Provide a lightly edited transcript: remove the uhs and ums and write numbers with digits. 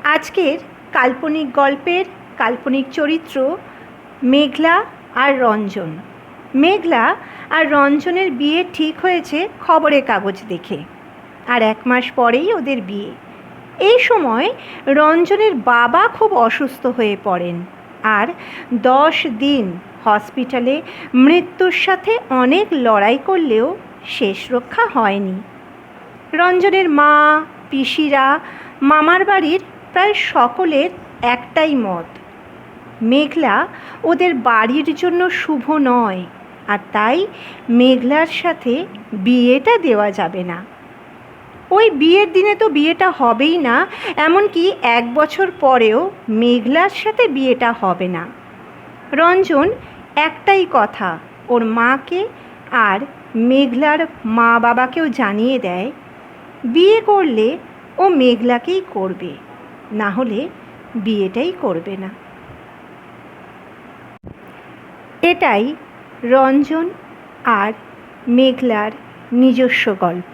আজকের কাল্পনিক গল্পের কাল্পনিক চরিত্র মেঘলা আর রঞ্জন। মেঘলা আর রঞ্জনের বিয়ে ঠিক হয়েছে খবরের কাগজ দেখে, আর 1 মাস পরেই ওদের বিয়ে। এই সময় রঞ্জনের বাবা খুব অসুস্থ হয়ে পড়েন, আর 10 দিন হসপিটালে মৃত্যুর সাথে অনেক লড়াই করলেও শেষ রক্ষা হয়নি। রঞ্জনের মা, পিসিরা, মামার বাড়ির প্রায় সকলের একটাই মত, মেঘলা ওদের বাড়ির জন্য শুভ নয়, আর তাই মেঘলার সাথে বিয়েটা দেওয়া যাবে না। ওই বিয়ের দিনে তো বিয়েটা হবেই না, এমনকি 1 বছর পরেও মেঘলার সাথে বিয়েটা হবে না। রঞ্জন একটাই কথা ওর মাকে আর মেঘলার মা বাবাকেও জানিয়ে দেয়, বিয়ে করলে ও মেঘলাকেই করবে, না হলে বিয়েটাই করবে না। এটাই রঞ্জন আর মেঘলার নিজস্ব গল্প।